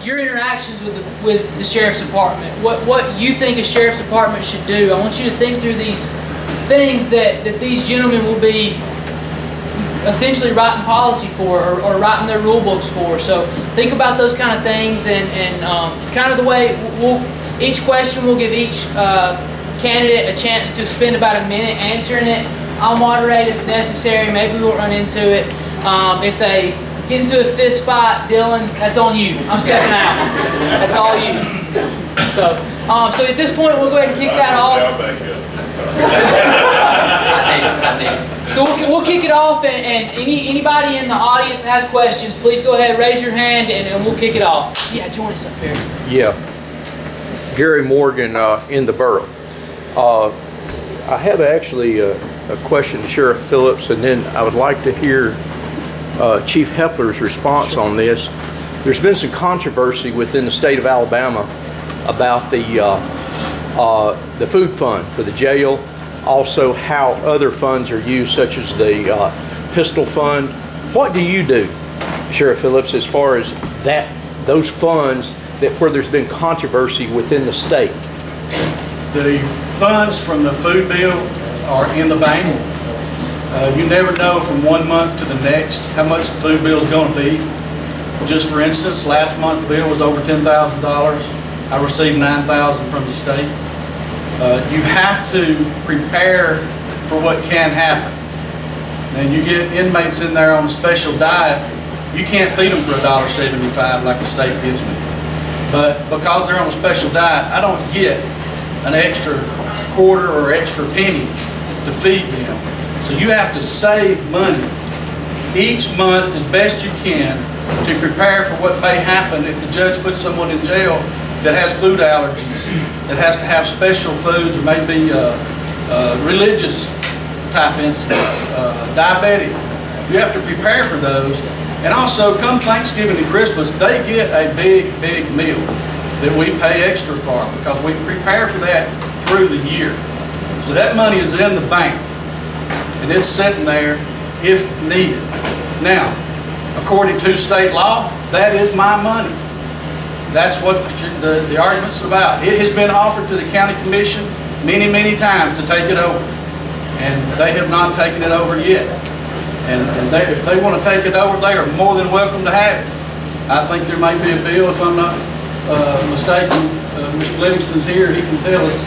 your interactions with the sheriff's department, what you think a sheriff's department should do. I want you to think through these things that these gentlemen will be essentially writing policy for, or writing their rule books for. So think about those kind of things, and kind of the way each question will give each candidate a chance to spend about a minute answering it. I'll moderate if necessary. Maybe we won't run into it. If they get into a fist fight, Dylan, that's on you. I'm stepping out. That's all you. So at this point, we'll go ahead and kick that off. So we'll kick it off, and anybody in the audience that has questions, please go ahead, raise your hand, and we'll kick it off. Yeah, join us up here. Yeah. Gary Morgan in the borough. I have actually a question to Sheriff Phillips, and then I would like to hear Chief Hepler's response on this. There's been some controversy within the state of Alabama about the food fund for the jail, also how other funds are used, such as the pistol fund. What do you do, Sheriff Phillips, as far as those funds where there's been controversy within the state? The funds from the food bill are in the bank. You never know from one month to the next how much the food bill is going to be. Just for instance, last month's bill was over $10,000. I received $9,000 from the state. You have to prepare for what can happen. And you get inmates in there on a special diet, you can't feed them for $1.75 like the state gives me. But because they're on a special diet, I don't get an extra quarter or extra penny to feed them. So you have to save money each month as best you can to prepare for what may happen if the judge puts someone in jail that has food allergies, that has to have special foods, or maybe religious type incidents, diabetic. You have to prepare for those. And also, come Thanksgiving and Christmas, they get a big meal that we pay extra for because we prepare for that through the year. So that money is in the bank, and it's sitting there if needed. Now, according to state law, that is my money. That's what the argument's about. It has been offered to the county commission many times to take it over, and they have not taken it over yet. And if they want to take it over, they are more than welcome to have it. I think there may be a bill, if I'm not mistaken, Mr. Livingston's here, he can tell us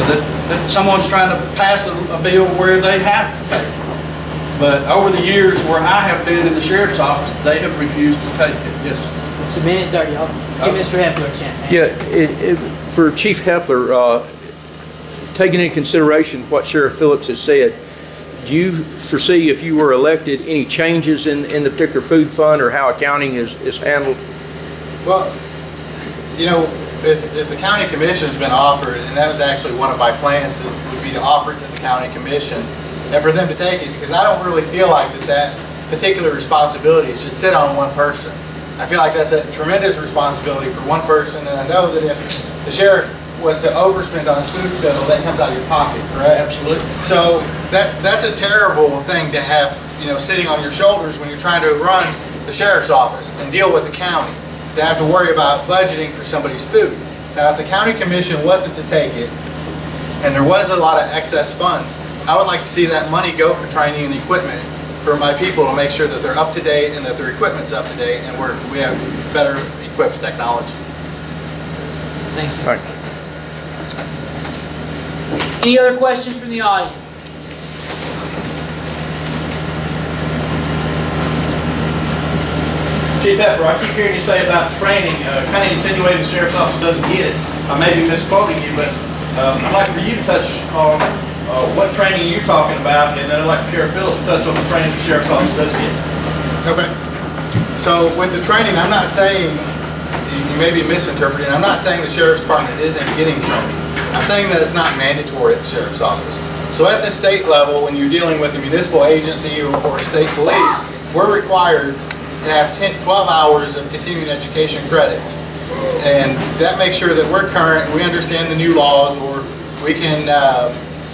that someone's trying to pass a bill where they have to take it. But over the years where I have been in the sheriff's office, they have refused to take it. Yes. It's a minute 30. I'll give Mr. Hepler a chance to answer. Yeah, for Chief Hepler, taking into consideration what Sheriff Phillips has said, do you foresee, if you were elected, any changes in the particular food fund or how accounting is handled? Well, you know, if the county commission's been offered, and that was actually one of my plans, would be to offer it to the county commission and for them to take it, because I don't really feel like that particular responsibility should sit on one person. I feel like that's a tremendous responsibility for one person, and I know that if the sheriff was to overspend on his food bill, that comes out of your pocket, correct? Absolutely. So that's a terrible thing to have, you know, sitting on your shoulders when you're trying to run the sheriff's office and deal with the county, to have to worry about budgeting for somebody's food. Now, if the county commission wasn't to take it, and there was a lot of excess funds, I would like to see that money go for training and equipment for my people to make sure that they're up to date and that their equipment's up to date and we have better equipped technology. Thank you. Right. Any other questions from the audience? Chief Hepler, I keep hearing you say about training, kind of insinuating the sheriff's office doesn't get it. I may be misquoting you, but I'd like for you to touch on what training you're talking about, and then I'd like Sheriff Phillips to touch on the training the sheriff's office does get. Okay. So with the training, I'm not saying, you may be misinterpreting, I'm not saying the sheriff's department isn't getting training. I'm saying that it's not mandatory at the sheriff's office. So at the state level, when you're dealing with a municipal agency or state police, we're required to have 12 hours of continuing education credits. And that makes sure that we're current, we understand the new laws, or we can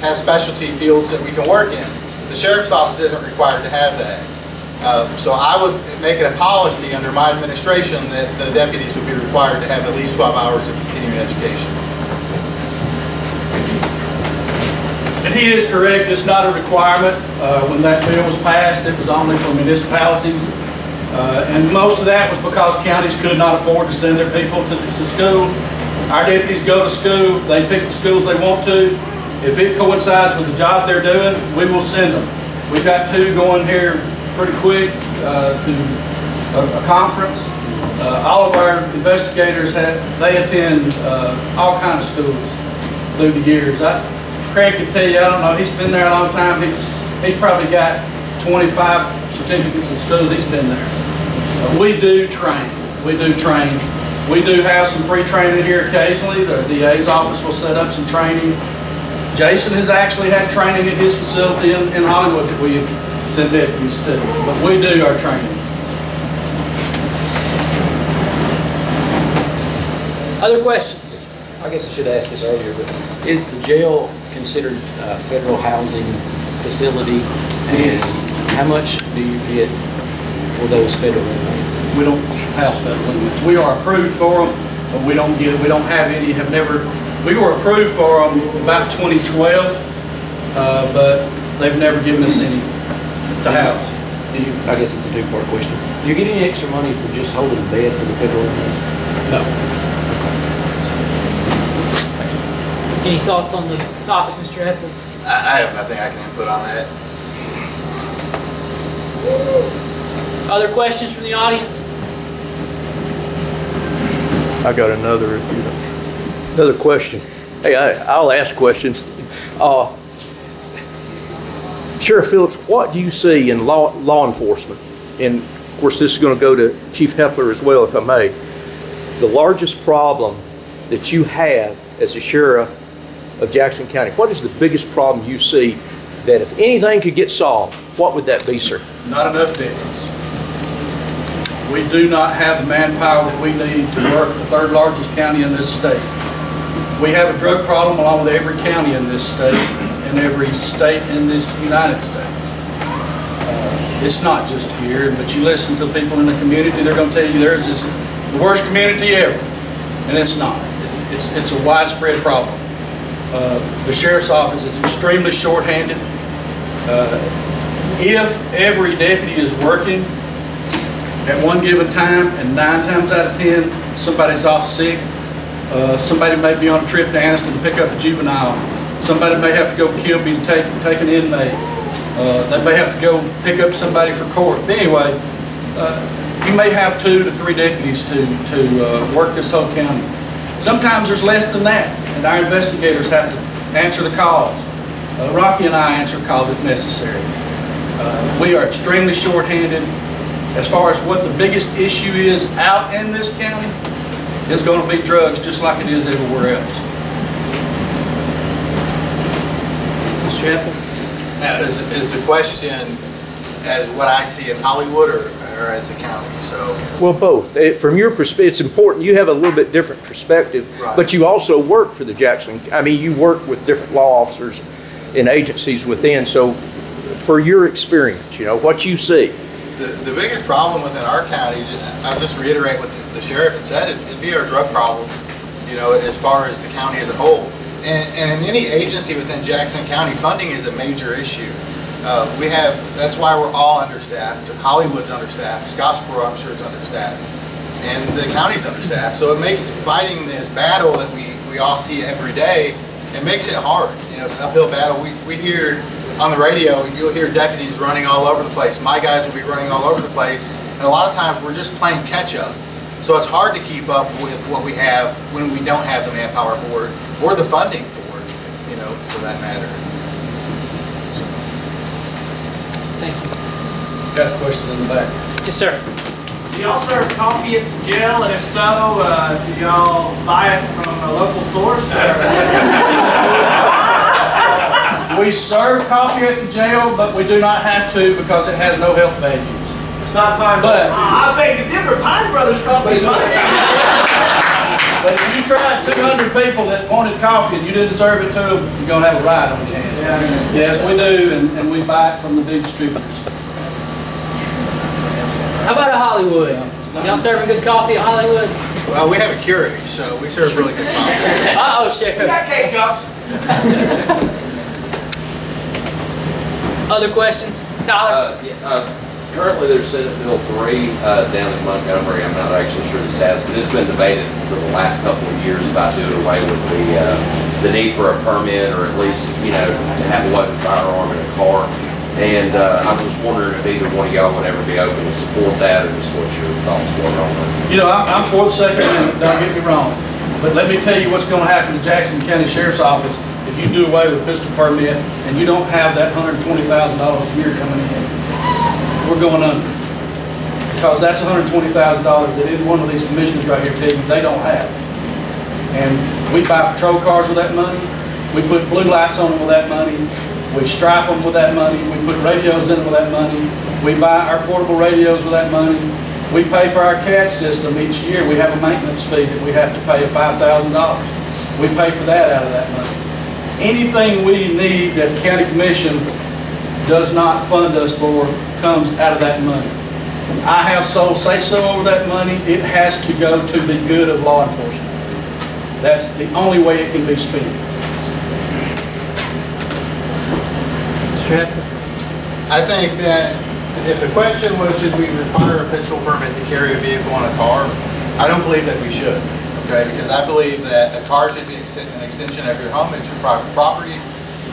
have specialty fields that we can work in. The sheriff's office isn't required to have that. So I would make it a policy under my administration that the deputies would be required to have at least 12 hours of continuing education. And he is correct, it's not a requirement. When that bill was passed, it was only for municipalities. And most of that was because counties could not afford to send their people to school. Our deputies go to school, they pick the schools they want to. If it coincides with the job they're doing, we will send them. We've got 2 going here pretty quick to a conference. All of our investigators, they attend all kinds of schools through the years. Craig can tell you, I don't know, he's been there a long time. He's probably got 25 certificates of schools he's been there. We do train. We do train. We do have some free training here occasionally. The DA's office will set up some training. Jason has actually had training at his facility in Hollywood that we send deputies to. But we do our training. Other questions? I guess I should ask this earlier, but is the jail considered a federal housing facility? And how much do you get for those federal inmates? We don't house federal inmates. We are approved for them, but we don't have any, we were approved for them about 2012, but they've never given us any to house. I guess it's a two-part question. Do you get any extra money for just holding a bed for the federal inmates? No. Any thoughts on the topic, Mr. Ethel? I have nothing I can input on that. Other questions from the audience? I got another, if you don't. Another question. Hey, I'll ask questions. Sheriff Phillips, what do you see in law enforcement? And of course, this is going to go to Chief Hepler as well, if I may. The largest problem that you have as a sheriff of Jackson County, what is the biggest problem you see that if anything could get solved, what would that be, sir? Not enough deputies. We do not have the manpower that we need to work the 3rd largest county in this state. We have a drug problem along with every county in this state and every state in this United States. It's not just here, but you listen to people in the community, they're going to tell you theirs is the worst community ever, and it's not. It's a widespread problem. The sheriff's office is extremely short-handed. If every deputy is working at one given time, and 9 times out of 10 somebody's off sick, somebody may be on a trip to Anniston to pick up a juvenile, somebody may have to go Kilby to take an inmate, they may have to go pick up somebody for court. But anyway, you may have 2 to 3 deputies to work this whole county. Sometimes there's less than that, and our investigators have to answer the calls. Rocky and I answer calls if necessary. We are extremely short-handed. As far as what the biggest issue is out in this county, it's going to be drugs just like it is everywhere else. Mr. Ethel? Now, is the question as what I see in Hollywood or as the county? So, well, both. From your perspective, it's important. You have a little bit different perspective, right. But you also work for the Jackson. I mean, you work with different law officers and agencies within. So, for your experience, you know, what you see. The biggest problem within our county, I'll just reiterate what the sheriff had said, it'd be our drug problem, you know, as far as the county as a whole. And in any agency within Jackson County, funding is a major issue. That's why we're all understaffed. Hollywood's understaffed. Scottsboro, I'm sure, is understaffed. And the county's understaffed. So it makes fighting this battle that we all see every day, it makes it hard. You know, it's an uphill battle. We hear on the radio, you'll hear deputies running all over the place. My guys will be running all over the place. And a lot of times we're just playing catch up. So it's hard to keep up with what we have when we don't have the manpower for it or the funding for it, you know, for that matter. So. Thank you. Got a question in the back. Yes, sir. Do y'all serve coffee at the jail? And if so, do y'all buy it from a local source? We serve coffee at the jail, but we do not have to because it has no health values. It's not Pine Brothers. I beg to differ. Pine Brothers coffee is fine. But if you tried 200 people that wanted coffee and you didn't serve it to them, you're going to have a riot on your hands. Yeah. Yes, we do, and we buy it from the big distributors. How about at Hollywood? Y'all serving good coffee at Hollywood? Well, we have a Keurig, so we serve really good coffee. Uh-oh, Sheriff. We got K-cups. Other questions? Tyler? Currently, there's Senate Bill 3 down in Montgomery. I'm not actually sure the status, but it's been debated for the last couple of years about doing away with the need for a permit, or at least, you know, to have a loaded firearm in a car. And I was wondering if either one of y'all would ever be open to support that, or just what your thoughts were on that. You know, I'm for the Second Amendment, don't get me wrong. But let me tell you what's going to happen to Jackson County Sheriff's Office if you do away with pistol permit and you don't have that $120,000 a year coming in. We're going under. Because that's $120,000 that any one of these commissioners right here tell you they don't have. And we buy patrol cars with that money. We put blue lights on them with that money. We stripe them with that money. We put radios in them with that money. We buy our portable radios with that money. We pay for our CAD system each year. We have a maintenance fee that we have to pay of $5,000. We pay for that out of that money. Anything we need that the county commission does not fund us for comes out of that money. I have sole say-so over that money. It has to go to the good of law enforcement. That's the only way it can be spent. I think that if the question was, should we require a pistol permit to carry a vehicle in a car, I don't believe that we should, okay? Because I believe that a car should be an extension of your home. It's your private property.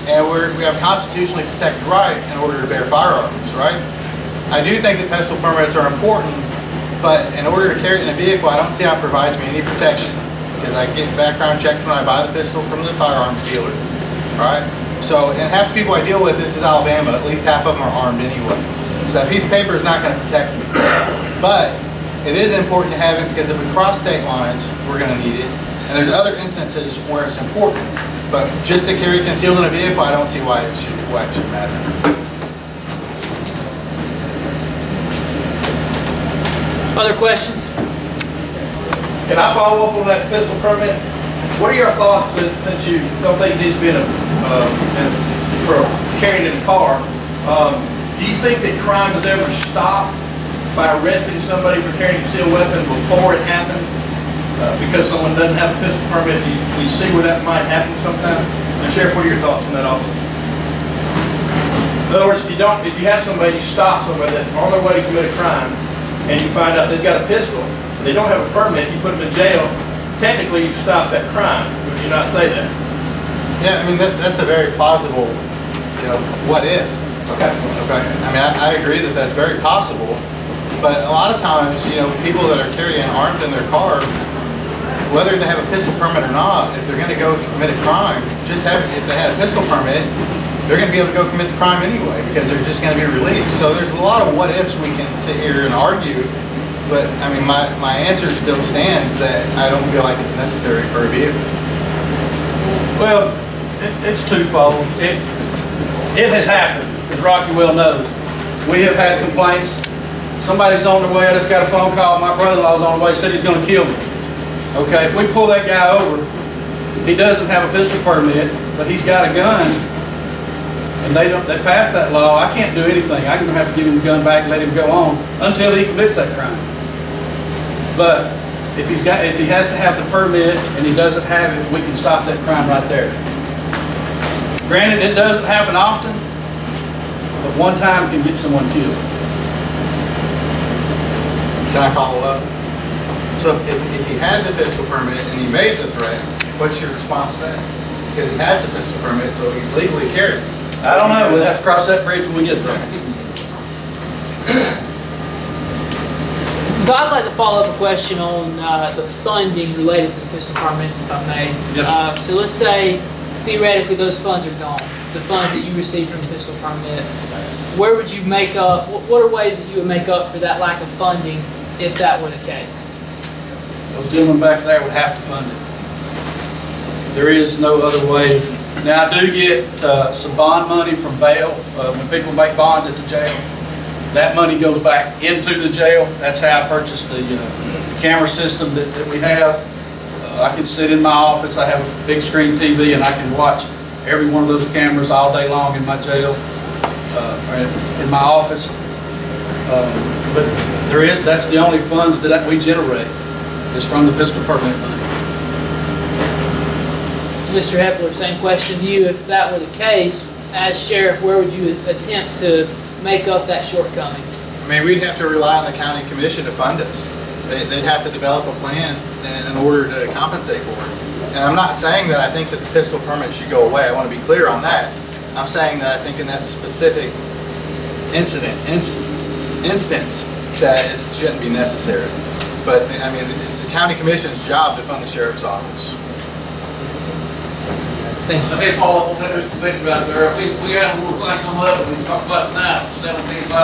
And we have a constitutionally protected right in order to bear firearms, right? I do think that pistol permits are important, but in order to carry it in a vehicle, I don't see how it provides me any protection, because I get background checked when I buy the pistol from the firearms dealer, right? So, and half the people I deal with, this is Alabama, at least half of them are armed anyway. So that piece of paper is not going to protect me. But it is important to have it, because if we cross state lines, we're going to need it. And there's other instances where it's important, but just to carry it concealed in a vehicle, I don't see why it should matter. Other questions? Can I follow up on that pistol permit? What are your thoughts, since you don't think it needs to be for carrying in a car? Do you think that crime is ever stopped by arresting somebody for carrying a concealed weapon before it happens? Because someone doesn't have a pistol permit, do you see where that might happen sometime? And Sheriff, what are your thoughts on that also? In other words, if you have somebody, you stop somebody that's on their way to commit a crime, and you find out they've got a pistol, they don't have a permit, you put them in jail, technically you've stopped that crime. Would you not say that? Yeah, I mean, that's a very plausible, what if? Okay. Okay. I mean, I agree that that's very possible, but a lot of times, people that are carrying armed in their car, whether they have a pistol permit or not, if they're going to go commit a crime, if they had a pistol permit, they're going to be able to go commit the crime anyway, because they're just going to be released. So there's a lot of what ifs we can sit here and argue, but I mean, my answer still stands that I don't feel like it's necessary for a vehicle. Well, it's twofold. It has happened, as Rocky well knows. We have had complaints. Somebody's on their way. I just got a phone call. My brother-in-law's on the way. Said he's going to kill me. Okay, if we pull that guy over, he doesn't have a pistol permit, but he's got a gun, and they pass that law, I can't do anything. I'm going to have to give him the gun back and let him go on until he commits that crime. But if he has to have the permit and he doesn't have it, we can stop that crime right there. Granted, it doesn't happen often, but one time can get someone killed. Can I follow up? So if he had the pistol permit and he made the threat, what's your response then? Because he has the pistol permit, so he's legally carrying it. I don't know. We'll have to cross that bridge when we get there. So I'd like to follow up a question on the funding related to the pistol permits, if I may. Yes. So let's say, theoretically, those funds are gone. The funds that you received from the pistol permit. Where would you make up, what are ways that you would make up for that lack of funding if that were the case? Those gentlemen back there would have to fund it. There is no other way. Now, I do get some bond money from bail. When people make bonds at the jail, that money goes back into the jail. That's how I purchased the camera system that we have. I can sit in my office. I have a big screen TV, and I can watch every one of those cameras all day long in my jail, in my office. But that's the only funds that we generate, is from the pistol permit money. Mr. Hepler, same question to you. If that were the case, as sheriff, where would you attempt to make up that shortcoming? I mean, we'd have to rely on the county commission to fund us. They'd have to develop a plan in order to compensate for it. And I'm not saying that I think that the pistol permit should go away. I want to be clear on that. I'm saying that I think in that specific instance that it shouldn't be necessary. But I mean, it's the county commission's job to fund the sheriff's office. Thank you. Let me follow up on that, Mr. Victor, out there. We had a little thing come up, we talked about it now, $17,000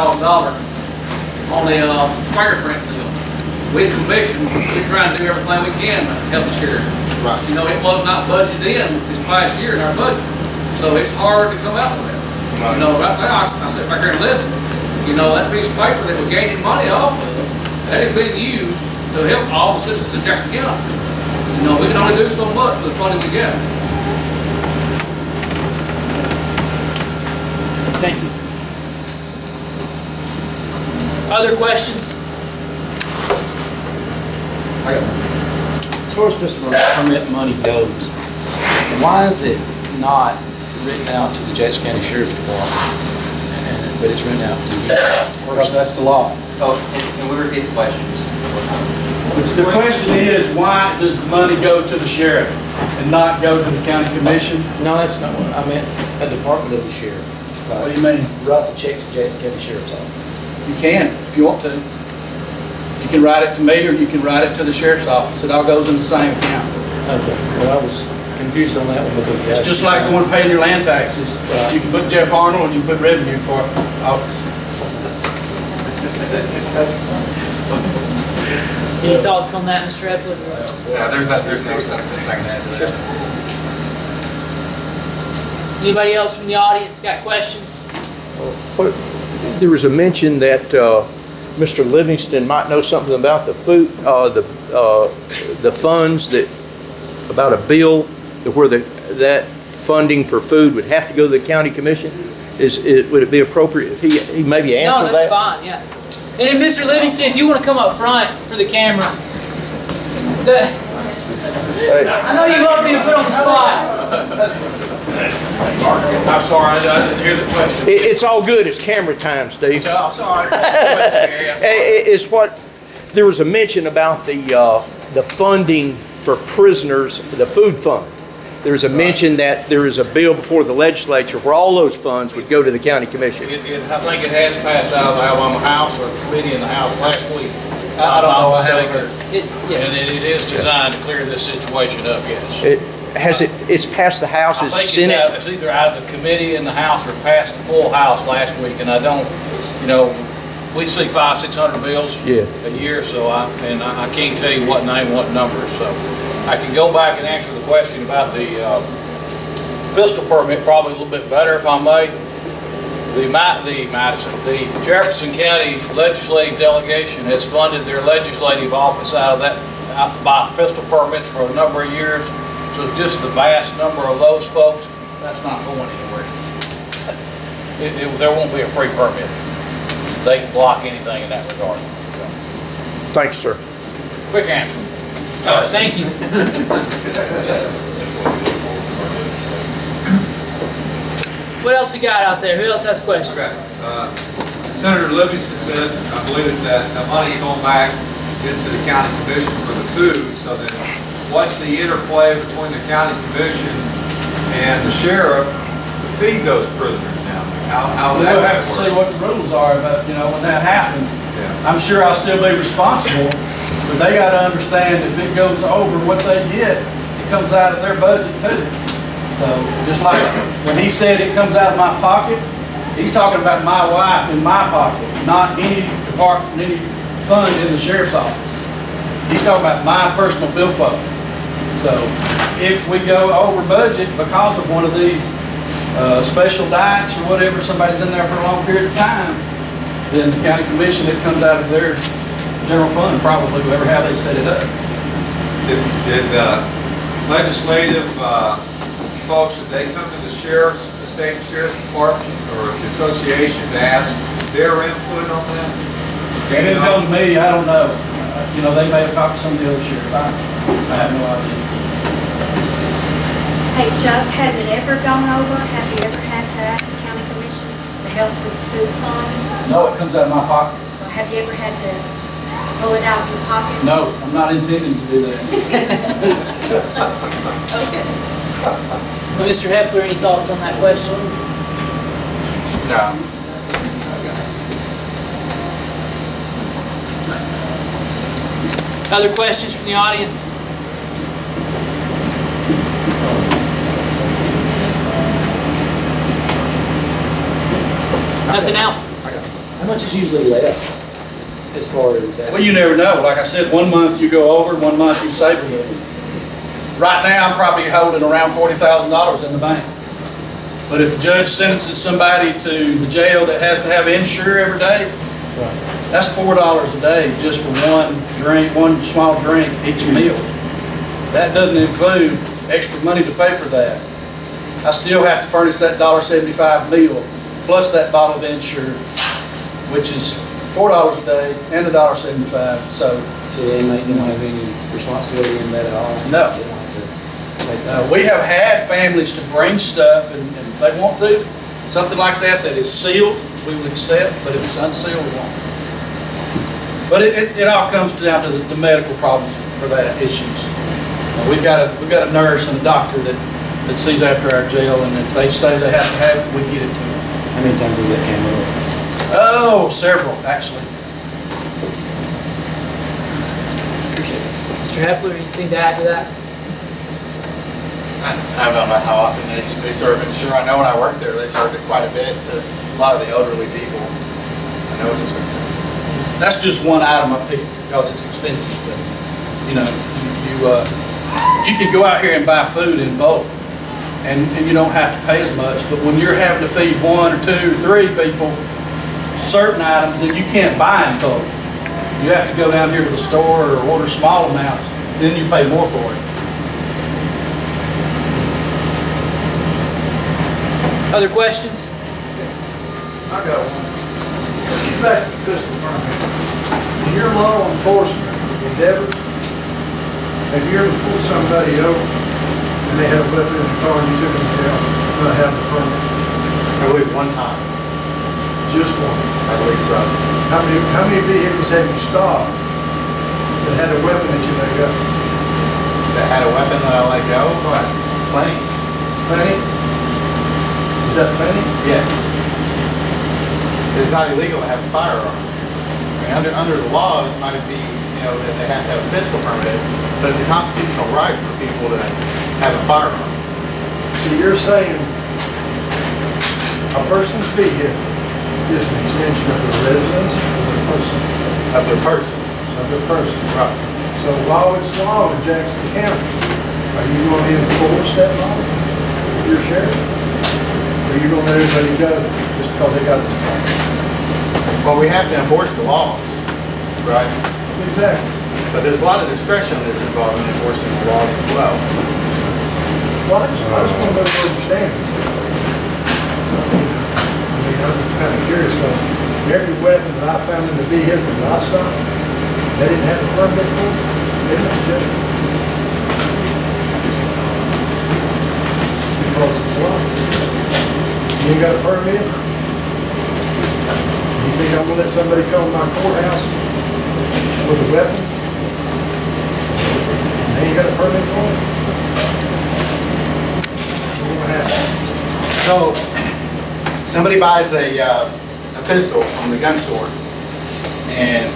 on the fingerprint deal. We commission, we try and do everything we can to help the sheriff. Right. You know, it was not budgeted in this past year in our budget, so it's hard to come out with it. You know, right now, I sit back here and listen. You know, that piece of paper that we're gaining money off of, that is being used to help all the citizens in Jackson County. You know, we can only do so much with the money we get. Thank you. Other questions? As far as pistol permit money goes, why is it not written out to the Jackson County Sheriff's Department, but it's written out to you? Because that's the law. Oh, and we repeat the questions. The question is, why does the money go to the sheriff and not go to the county commission? No, that's not what I meant. A department of the sheriff. What do you mean? Write the check to Jackson County Sheriff's Office. You can, if you want to. You can write it to me, or you can write it to the sheriff's office. It all goes in the same account. Okay. Well, I was confused on that one because It's just like going to pay your land taxes. You can put Jeff Arnold, and you can put Revenue Office. Any thoughts on that, Mr. Hepler? Yeah, there's no substance I can add to that. Anybody else from the audience got questions? There was a mention that Mr. Livingston might know something about the food, the funds that, about a bill where that funding for food would have to go to the county commission. Would it be appropriate if he maybe answer that? No, that's fine. Yeah. And then, Mr. Livingston, if you want to come up front for the camera. I know you love being put on the spot. I'm sorry, I didn't hear the question. It's all good. It's camera time, Steve. Oh, sorry. It's what there was a mention about the funding for prisoners, the food fund. There's a mention that there is a bill before the legislature where all those funds would go to the county commission. I think it has passed out of the Alabama House or the committee in the House last week. I don't know. I haven't heard. And it is designed to clear this situation up, yes. It's passed the House, is it Senate? It's either out of the committee in the House or passed the full House last week, and I don't, you know, we see 500-600 bills a year, so I can't tell you what name, what numbers, so I can go back and answer the question about the pistol permit probably a little bit better, if I may. The Jefferson County Legislative Delegation has funded their legislative office out of that by pistol permits for a number of years. So just the vast number of those folks, that's not going anywhere. There won't be a free permit. They can block anything in that regard. So. Thank you, sir. Quick answer. Thank you. What else we got out there? Who else has questions? Okay. Senator Livingston said, I believe that money's going back into the county commission for the food. So then, what's the interplay between the county commission and the sheriff to feed those prisoners now? How would that We'll have to see what the rules are, but you know, when that happens, I'm sure I'll still be responsible, but they got to understand if it goes over what they get, it comes out of their budget too. So just like when he said it comes out of my pocket, he's talking about my wife in my pocket, not any department, any fund in the sheriff's office. He's talking about my personal bill fund. So if we go over budget because of one of these special diets or whatever, somebody's in there for a long period of time, then the county commission, it comes out of their general fund, probably, whoever, how they set it up. Did legislative folks, did they come to the state sheriff's department or the association to ask their input on that? They didn't tell me, I don't know. You know, they may have talked to some of the other sheriffs. I have no idea. Hey Chuck, has it ever gone over? Have you ever had to ask the county commission to help with the food fund? No, it comes out of my pocket. Or have you ever had to pull it out of your pocket? No, I'm not intending to do that. Okay. Well, Mr. Hepler, any thoughts on that question? No. Other questions from the audience? Nothing else? How much is usually left as far as that? Well, you never know. Like I said, 1 month you go over, 1 month you save a little. Right now, I'm probably holding around $40,000 in the bank. But if the judge sentences somebody to the jail that has to have insure every day, that's $4 a day just for one drink, one small drink each meal. That doesn't include extra money to pay for that. I still have to furnish that $1.75 meal plus that bottle of insure, which is $4 a day and $1.75. So the inmate don't have any responsibility in that at all? No. We have had families to bring stuff, and if they want to, something like that is sealed, we will accept, but if it's unsealed, we won't. But it all comes down to the medical problems for that issues. We've got a nurse and a doctor that sees after our jail, and if they say they have to have it, we get it to them. How many times has that came up? Oh, several, actually. Mr. Hepler, anything to add to that? I don't know how often they serve insure. I know when I worked there, they served it quite a bit to a lot of the elderly people. I know it's expensive. That's just one item I picked because it's expensive. But, you know, you can go out here and buy food in bulk, and you don't have to pay as much. But when you're having to feed 1 or 2 or 3 people certain items that you can't buy in bulk, you have to go down here to the store or order small amounts. Then you pay more for it. Other questions? I got one. Get back to the pistol permit. In your law enforcement endeavors, have you ever pulled somebody over and they had a weapon in the car and you took them to jail not having a permit? I believe one time. Just one. I believe so. How many vehicles have you stopped that had a weapon that you let go? That had a weapon that I let go? Right. Plenty. Plenty? Is that plenty? Yes. It's not illegal to have a firearm. I mean, under the law, it might be, you know, that they have to have a pistol permit, but it's a constitutional right for people to have a firearm. So you're saying a person's vehicle is an extension of their residence of their person? Of their person. Of their person. Right. So while it's law in Jackson County, are you going to enforce that law? Your sheriff? Or are you going to let everybody go just because they got it? Well, we have to enforce the laws, right? Exactly. But there's a lot of discretion that's involved in enforcing the laws as well. Well, I just want to know where you stand. I mean, I'm kind of curious because every weapon that I found in the vehicle that I stopped, they didn't have a permit for it. They didn't have it. Because it's law. You ain't got a permit? You think I'm gonna let somebody come to my courthouse with a weapon? And they ain't got a permit for it? What's gonna happen? So, somebody buys a pistol from the gun store, and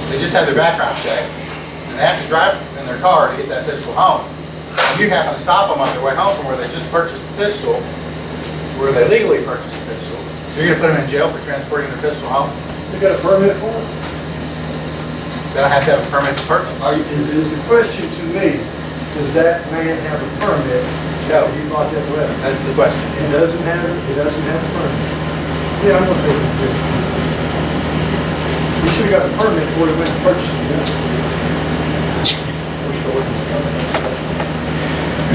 they just have their background check, and they have to drive in their car to get that pistol home. And you happen to stop them on their way home from where they just purchased the pistol, where they legally purchased the pistol. You're going to put them in jail for transporting their pistol home? They got a permit for it? They don't have to have a permit to purchase. Is the question to me, does that man have a permit? No. He bought that weapon? That's the question. He doesn't have it, he doesn't have a permit. Yeah, I'm going to take it. He should have got the permit before he went to purchase the gun.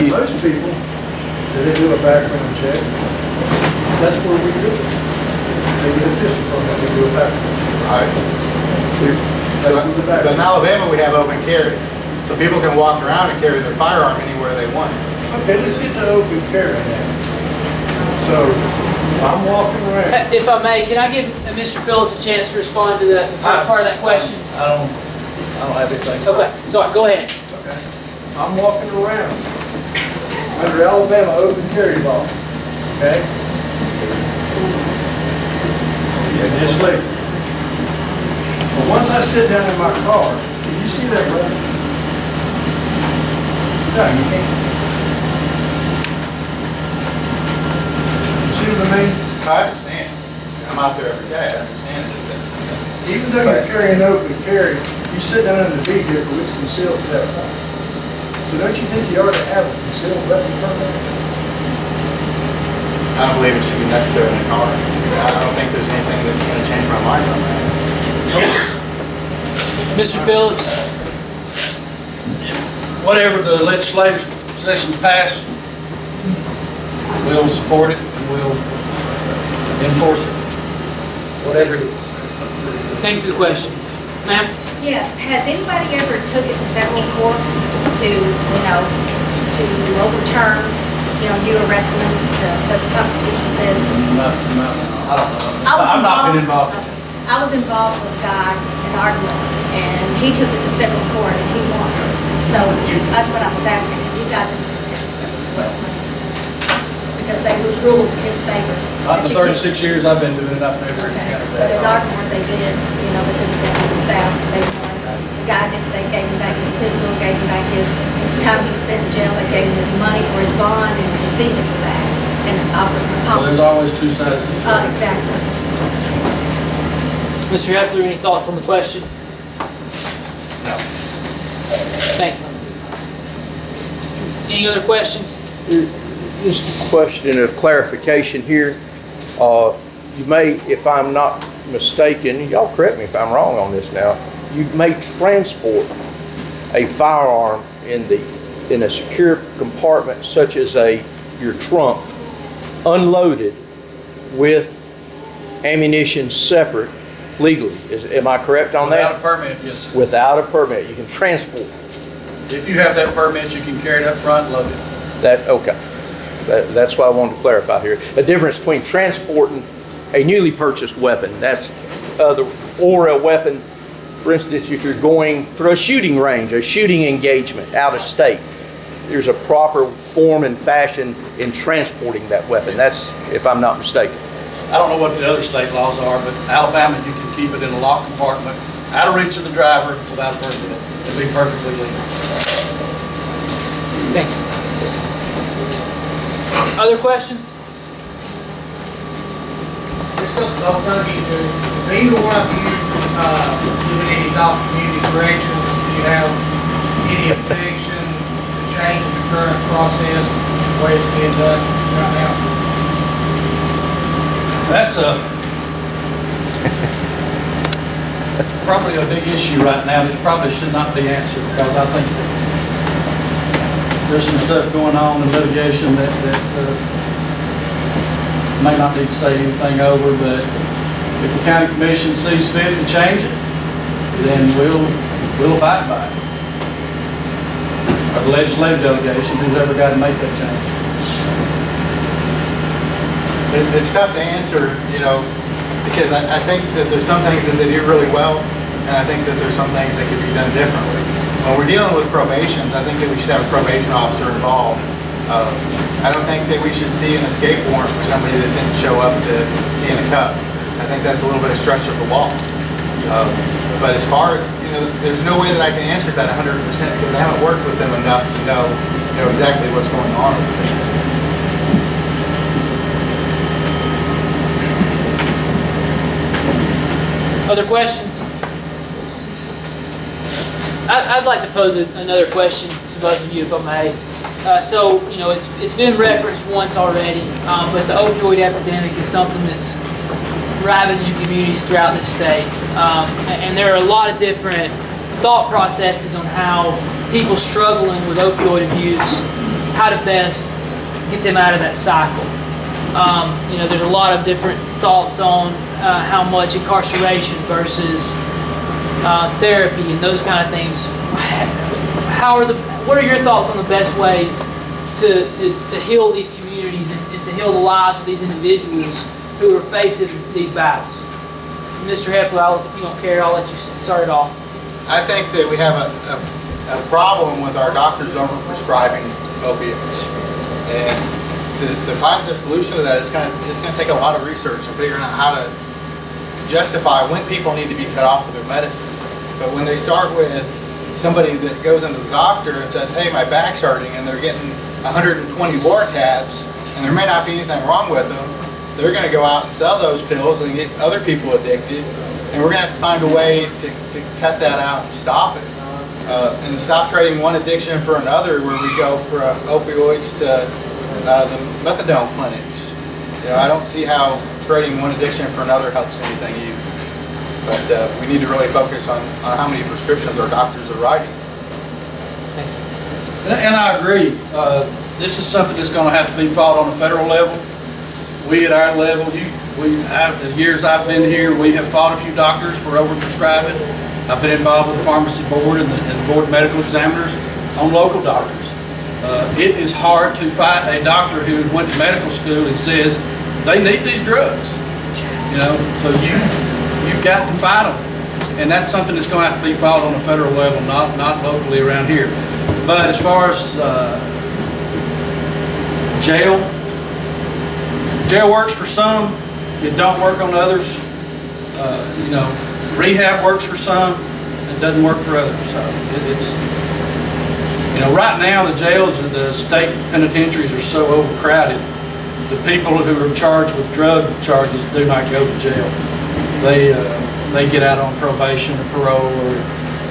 And most people, they do a background check, that's where we do it. They get a pistol permit, they do will happen. Right. That's in the back. But in Alabama, we have open carry. So people can walk around and carry their firearm anywhere they want. Okay, let's get to open carry now. So, I'm walking around. If I may, can I give Mr. Phillips a chance to respond to the first part of that question? I don't have anything to say. Okay, sorry, go ahead. Okay. I'm walking around under Alabama open carry law. Okay? Yeah, just leave. But once I sit down in my car, can you see that button? No, you can't. You see what I mean? I understand. I'm out there every day. I understand that. Even though you're carrying open carry, you sit down in the vehicle, it's concealed at that point. So don't you think you ought to have a concealed weapon permit? I don't believe it should be necessary in a car. I don't think there's anything that's going to change my mind on that. Mr. Phillips? Whatever the legislative sessions pass, we'll support it and we'll enforce it, whatever it is. Thank you for the question. Ma'am? Yes, has anybody ever took it to federal court to, to overturn, you arresting them, as the Constitution says? No, I don't know. I've not been involved. I was involved with a guy in an argument, and he took it to federal court and he won. So that's what I was asking, if you guys have because they would rule in his favor. Not in the 36 years I've been doing it, I've never encountered But in that. Dartmoor, they did, they took it down to the south, they won. The guy, they gave him back his pistol, gave him back his time he spent in jail, they gave him his money for his bond and his vehicle back, and offered him a Well, there's always two sides to the story. Exactly. Mr. Heffler, any thoughts on the question? No. Thank you. Any other questions? Just a question of clarification here. You may, if I'm not mistaken, y'all correct me if I'm wrong on this now, you may transport a firearm in a secure compartment such as your trunk, unloaded with ammunition separate legally. Am I correct on that? Without a permit, yes, sir. Without a permit, you can transport. If you have that permit, you can carry it up front and load it. Okay. That's what I wanted to clarify here. The difference between transporting a newly purchased weapon, or a weapon, for instance, if you're going through a shooting range, a shooting engagement out of state, there's a proper form and fashion in transporting that weapon. That's, if I'm not mistaken. I don't know what the other state laws are, but Alabama, you can keep it in a locked compartment, out of reach of the driver, without a permit. It'd be perfectly legal. Thank you. Other questions? This stuff's all done to you. Is either one of you giving any thought to community corrections? Do you have any objection to change the current process, the way it's being done right now? That's probably a big issue right now that probably should not be answered, because I think there's some stuff going on in litigation that may not need to say anything over, but if the county commission sees fit to change it, then we'll abide by it. Or the legislative delegation, who's ever got to make that change. It's tough to answer, because I think that there's some things that they do really well, and I think that there's some things that could be done differently. When we're dealing with probations, I think that we should have a probation officer involved. I don't think that we should see an escape warrant for somebody that didn't show up to be in a cup. I think that's a little bit of stretch of the law. But as far, there's no way that I can answer that 100% because I haven't worked with them enough to know exactly what's going on with them. Other questions? I'd like to pose another question to both of you, if I may. So, it's been referenced once already, but the opioid epidemic is something that's ravaging communities throughout the state. And there are a lot of different thought processes on how people struggling with opioid abuse, how to best get them out of that cycle. You know, there's a lot of different thoughts on how much incarceration versus therapy and those kind of things. What are your thoughts on the best ways to heal these communities and to heal the lives of these individuals who are facing these battles? Mr. Hepler, if you don't care, I'll let you start it off. I think that we have a problem with our doctors over-prescribing opiates. And to find the solution to that, it's going to take a lot of research and figuring out how to justify when people need to be cut off of their medicines. But when they start with somebody that goes into the doctor and says, hey, my back's hurting, and they're getting 120 Lortabs, and there may not be anything wrong with them, they're going to go out and sell those pills and get other people addicted, and we're going to have to find a way to cut that out and stop it. And stop trading one addiction for another, where we go from opioids to the methadone clinics. You know, I don't see how trading one addiction for another helps anything either. But we need to really focus on how many prescriptions our doctors are writing. And I agree. This is something that's going to have to be fought on a federal level. We at our level, the years I've been here, we have fought a few doctors for overprescribing. I've been involved with the pharmacy board and the board of medical examiners on local doctors. It is hard to fight a doctor who went to medical school and says they need these drugs. You know, so you've got to fight them, and that's something that's going to have to be fought on a federal level, not locally around here. But as far as jail works for some, it don't work on others. You know, rehab works for some, it doesn't work for others. So it's, you know, right now the jails and the state penitentiaries are so overcrowded. The people who are charged with drug charges do not go to jail. They get out on probation or parole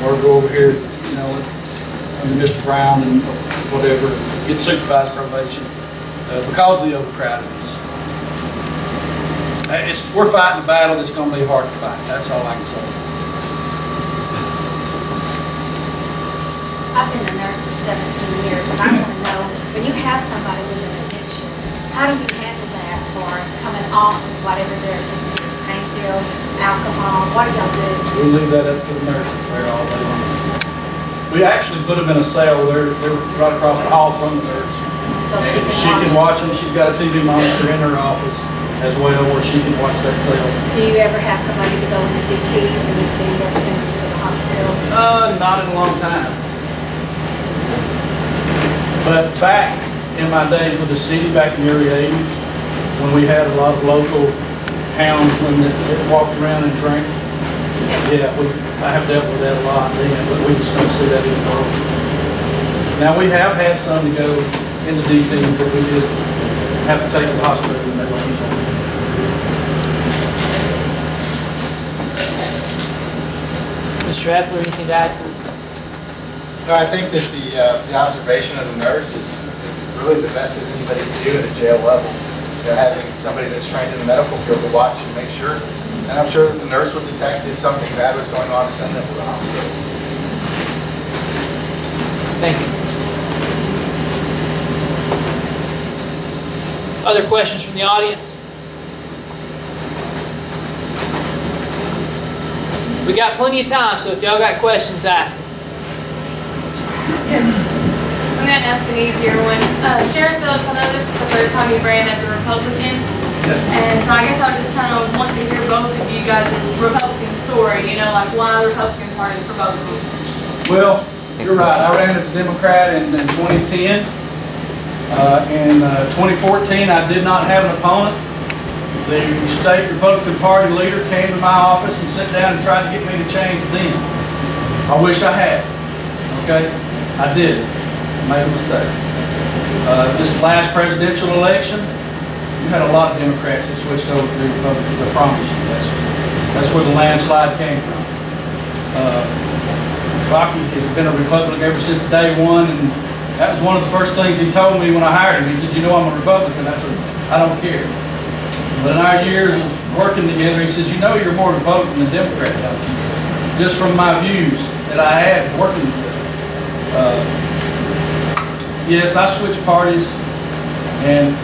or go over here, you know, under Mr. Brown and whatever, get supervised probation because of the overcrowdedness. We're fighting a battle that's going to be hard to fight. That's all I can say. I've been a nurse for 17 years, and I want to know, when you have somebody with an addiction, how do you handle that as far as coming off of whatever they're addicted to, pain pills, alcohol? What do y'all do? We leave that up to the nurses there all day long. We actually put them in a cell. They're right across the hall from the nurse. So she can watch them. She's got a TV monitor in her office as well, where she can watch that cell. Do you ever have somebody to go in and do T's and you can end up sending them to the hospital? Not in a long time. But back in my days with the city, back in the early 80s, when we had a lot of local hounds when that walked around and drank, yeah, I have dealt with that a lot then, but we just don't see that anymore. Now we have had some to go into DPs that we did have to take to the hospital and that way. Mr. Hepler, anything to add to this? No, I think that the observation of the nurse is really the best that anybody can do at a jail level. You know, having somebody that's trained in the medical field to watch and make sure. And I'm sure that the nurse would detect if something bad was going on to send them to the hospital. Thank you. Other questions from the audience? We got plenty of time, so if y'all got questions, ask them. I'm going to ask an easier one. Sheriff Phillips, I know this is the first time you ran as a Republican, and so I guess I just kind of want to hear both of you guys' Republican story, you know, like why the Republican Party for both of you. Well, you're right. I ran as a Democrat in 2010. In 2014, I did not have an opponent. The state Republican Party leader came to my office and sat down and tried to get me to change then. I wish I had. Okay? I did. I made a mistake. This last presidential election, you had a lot of Democrats that switched over to Republicans, I promise you. That's where the landslide came from. Rocky has been a Republican ever since day one, and that was one of the first things he told me when I hired him. He said, you know, I'm a Republican. I said, I don't care. But in our years of working together, he says, you know you're more Republican than Democrat, don't you? Just from my views that I had working together. Yes, I switched parties, and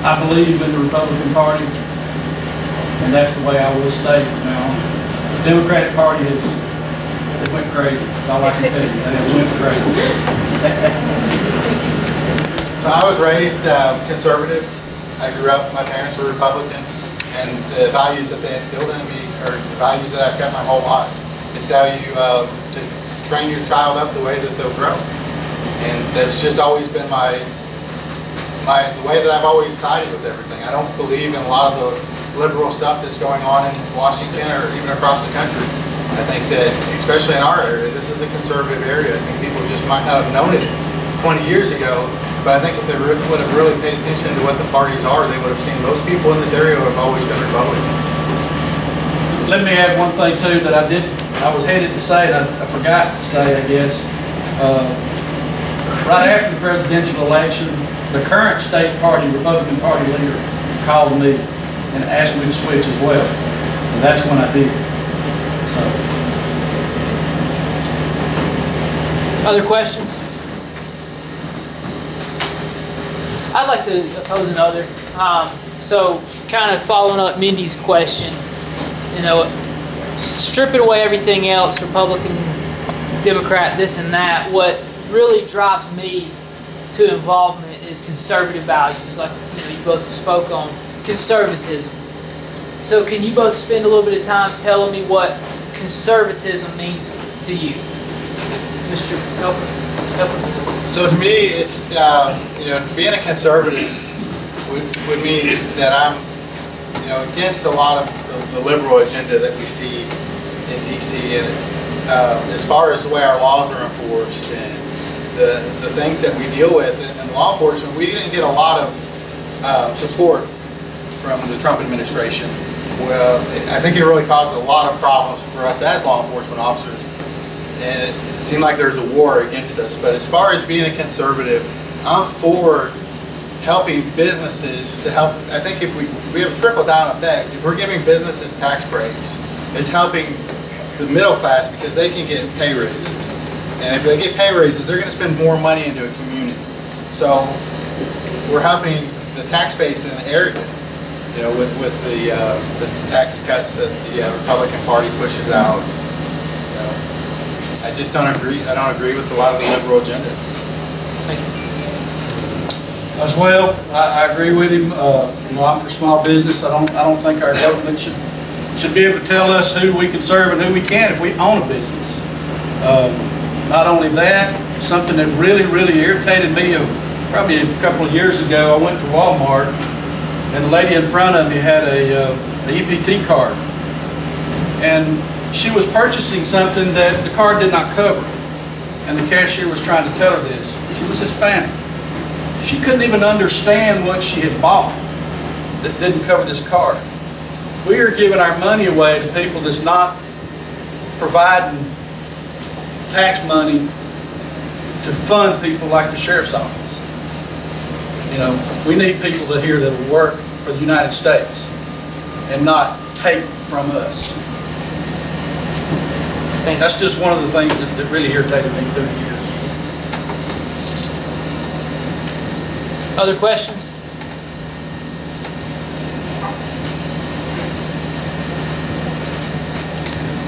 I believe in the Republican Party, and that's the way I will stay from now on. The Democratic Party they went crazy. That's all I can tell you. They went crazy. So I was raised conservative. I grew up, my parents were Republicans, and the values that they instilled in me are the values that I've got my whole life. They tell you to train your child up the way that they'll grow. And that's just always been the way that I've always sided with everything. I don't believe in a lot of the liberal stuff that's going on in Washington or even across the country. I think that, especially in our area, this is a conservative area. I think people just might not have known it 20 years ago, but I think if they would have really paid attention to what the parties are, they would have seen most people in this area have always been Republicans. Let me add one thing too that I was headed to say, and I forgot to say, I guess. Right after the presidential election, the current state party, Republican Party leader, called me and asked me to switch as well. And that's when I did. So. Other questions? I'd like to pose another. So kind of following up Mindy's question, you know, stripping away everything else, Republican, Democrat, this and that, what really drives me to involvement is conservative values, like you both spoke on, conservatism. So can you both spend a little bit of time telling me what conservatism means to you? Mr. Helper. So to me, it's, being a conservative would mean that I'm, against a lot of the liberal agenda that we see in D.C. and as far as the way our laws are enforced and the things that we deal with in law enforcement, we didn't get a lot of support from the Trump administration. Well, I think it really caused a lot of problems for us as law enforcement officers, and it seemed like there's a war against us. But as far as being a conservative, I'm for helping businesses to help. I think if we have a trickle-down effect, if we're giving businesses tax breaks, it's helping the middle class because they can get pay raises. And if they get pay raises, they're going to spend more money into a community. So we're helping the tax base in the area, with the tax cuts that the Republican Party pushes out. I just don't agree. I don't agree with a lot of the liberal agenda. Thank you. As well, I agree with him. I'm for small business. I don't think our government should be able to tell us who we can serve and who we can't if we own a business. Not only that, something that really, really irritated me probably a couple of years ago, I went to Walmart and the lady in front of me had a EPT card. And she was purchasing something that the card did not cover. And the cashier was trying to tell her this. She was Hispanic. She couldn't even understand what she had bought that didn't cover this card. We are giving our money away to people that's not providing tax money to fund people like the sheriff's office. We need people here that will work for the United States and not take from us. That's just one of the things that really irritated me through the years. Other questions?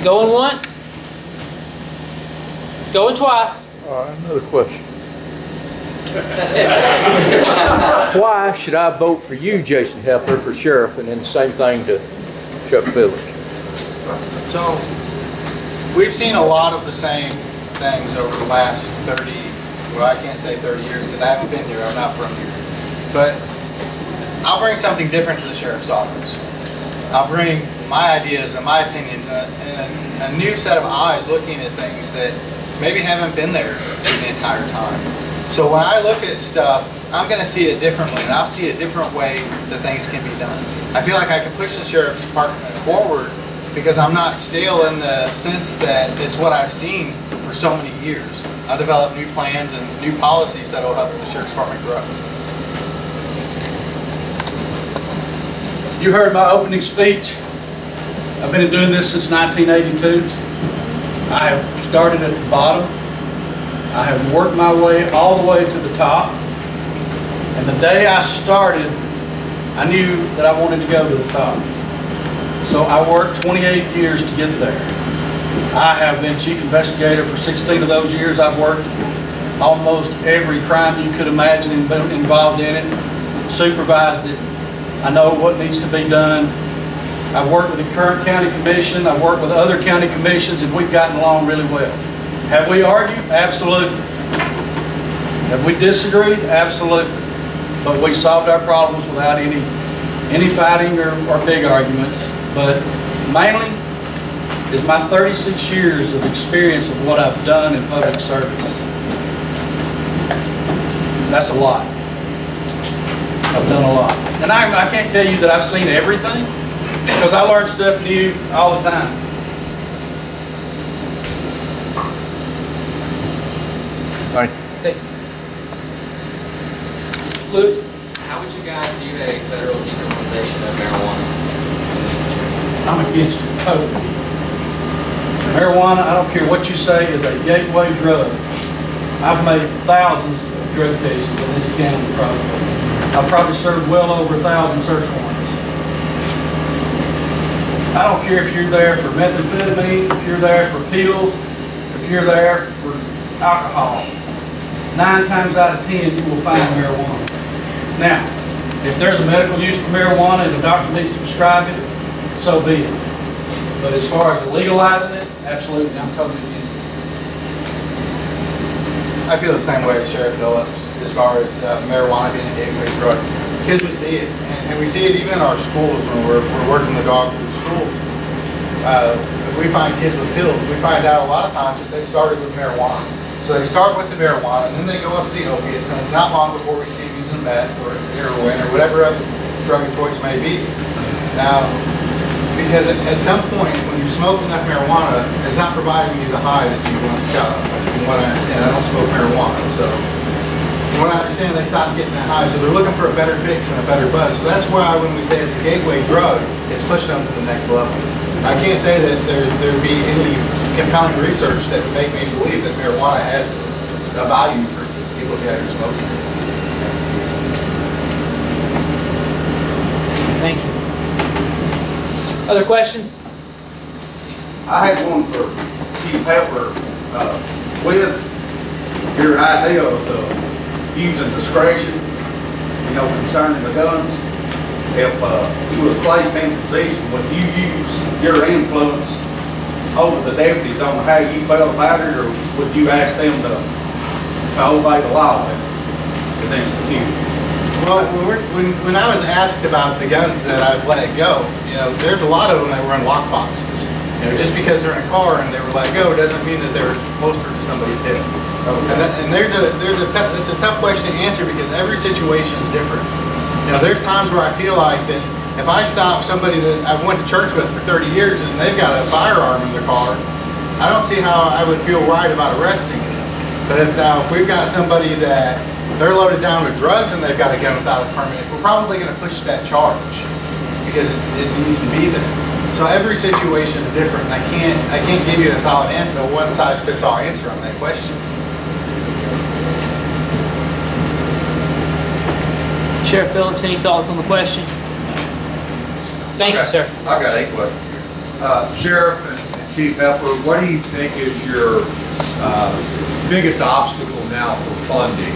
Going once? Going twice? All right, another question. Why should I vote for you, Jason Helper, for sheriff, and then the same thing to Chuck Phillips? So, we've seen a lot of the same things over the last 30, well, I can't say 30 years because I haven't been here, I'm not from here. But I'll bring something different to the sheriff's office. I'll bring my ideas and my opinions and a new set of eyes looking at things that maybe haven't been there the entire time. So when I look at stuff, I'm going to see it differently, and I'll see a different way that things can be done. I feel like I can push the sheriff's department forward because I'm not stale in the sense that it's what I've seen for so many years. I'll develop new plans and new policies that will help the sheriff's department grow. You heard my opening speech. I've been doing this since 1982. I have started at the bottom. I have worked my way all the way to the top. And the day I started I knew that I wanted to go to the top. So I worked 28 years to get there. I have been chief investigator for 16 of those years. I've worked almost every crime you could imagine and been involved in it, supervised it. I know what needs to be done. I've worked with the current county commission. I've worked with other county commissions, and we've gotten along really well. Have we argued? Absolutely. Have we disagreed? Absolutely. But we solved our problems without any fighting or big arguments. But mainly is my 36 years of experience of what I've done in public service. That's a lot. I've done a lot. And I can't tell you that I've seen everything, because I learn stuff new all the time. Thank you. Thank you. Luke? How would you guys view a federal decriminalization of marijuana? I'm against it totally. Marijuana, I don't care what you say, is a gateway drug. I've made thousands of drug cases in this county probably. I've probably served well over 1,000 search warrants. I don't care if you're there for methamphetamine, if you're there for pills, if you're there for alcohol. 9 times out of 10, you will find marijuana. Now, if there's a medical use for marijuana and the doctor needs to prescribe it, so be it. But as far as legalizing it, absolutely, I'm totally against it. I feel the same way as Sheriff Phillips as far as marijuana being a gateway drug. Because we see it, and we see it even in our schools when we're working the dog through the schools. If we find kids with pills, we find out a lot of times that they started with marijuana. So they start with the marijuana, and then they go up to the opiates, and it's not long before we see them using meth or heroin or whatever other drug of choice may be. Now, because at some point, when you smoke enough marijuana, it's not providing you the high that you once got. From what I understand, I don't smoke marijuana, so from what I understand, they stopped getting that high, so they're looking for a better fix and a better buzz. So that's why when we say it's a gateway drug, it's pushing them to the next level. I can't say that there'd be any compelling research that would make me believe that marijuana has a value for people who are smoking. Thank you. Other questions? I had one for Chief Helper. With your idea of using discretion, concerning the guns, if you was placed in a position, would you use your influence over the deputies on how you felt about it, or would you ask them to obey the law as instituted? Well, when I was asked about the guns that I've let go, there's a lot of them that were in lock boxes. Just because they're in a car and they were let go doesn't mean that they were holstered to somebody's hip. And it's a tough question to answer because every situation is different. There's times where I feel like that if I stop somebody that I've went to church with for 30 years and they've got a firearm in their car, I don't see how I would feel right about arresting them. But if we've got somebody that they're loaded down with drugs and they've got a gun without a permit, we're probably going to push that charge because it needs to be there. So every situation is different, and I can't give you a solid answer, a one-size-fits-all answer on that question. Sheriff Phillips, any thoughts on the question? Thank you, sir. I've got a question here. Sheriff and Chief Epler, what do you think is your biggest obstacle now for funding?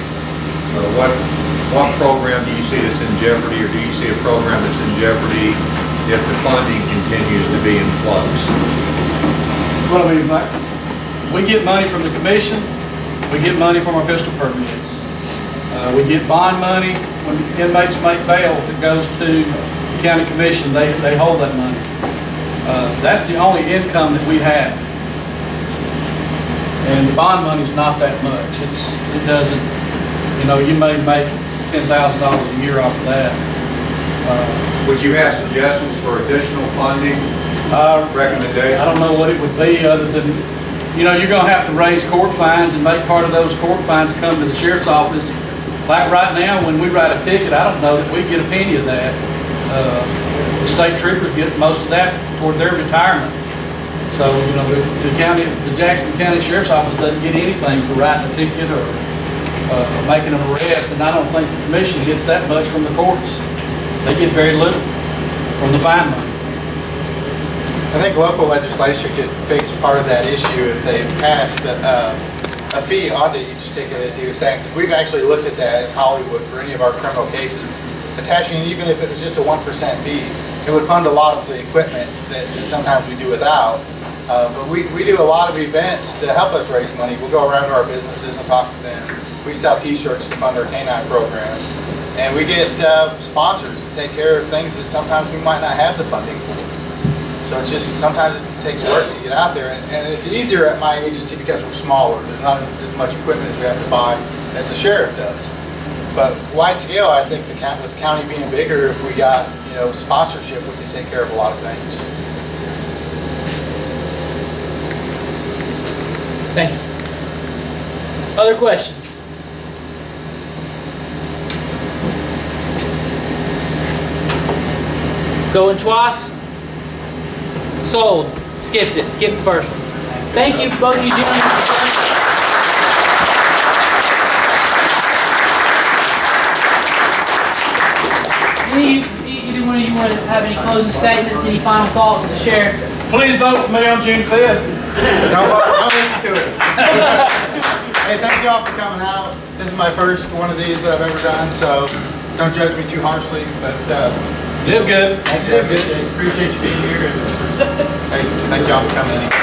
What program do you see that's in jeopardy, or do you see a program that's in jeopardy if the funding continues to be in flux? Well, we get money from the commission, we get money from our pistol permits. We get bond money when inmates make bail that goes to the county commission, they hold that money. That's the only income that we have. And the bond money's not that much. It doesn't, you may make $10,000 a year off of that. Would you have suggestions for additional funding recommendations? I don't know what it would be other than, you're going to have to raise court fines and make part of those court fines come to the sheriff's office. Like right now, when we write a ticket, I don't know that we get a penny of that. The state troopers get most of that toward their retirement. So, the Jackson County Sheriff's Office doesn't get anything for writing a ticket or making an arrest, and I don't think the commission gets that much from the courts. They get very little from the fine money. I think local legislation could fix part of that issue if they passed a fee onto each ticket, as he was saying, because we've actually looked at that in Hollywood for any of our criminal cases. Attaching, even if it was just a 1% fee, it would fund a lot of the equipment that sometimes we do without. But we do a lot of events to help us raise money. We'll go around to our businesses and talk to them. We sell t-shirts to fund our canine program. And we get sponsors to take care of things that sometimes we might not have the funding for. So it's just, sometimes it takes work to get out there. And it's easier at my agency because we're smaller. There's not as much equipment as we have to buy as the sheriff does. But wide scale, I think with the county being bigger, if we got, sponsorship, we can take care of a lot of things. Thank you. Other questions? Going twice? Sold. Skipped it. Skipped the first one. Thank you, both of you gentlemen. Anyone of you want to have any closing statements, any final thoughts to share? Please vote for me on June 5th. Don't listen to it. Hey, thank you all for coming out. This is my first one of these that I've ever done, so don't judge me too harshly. But you did good. Appreciate you being here. And, hey, thank y'all for coming in.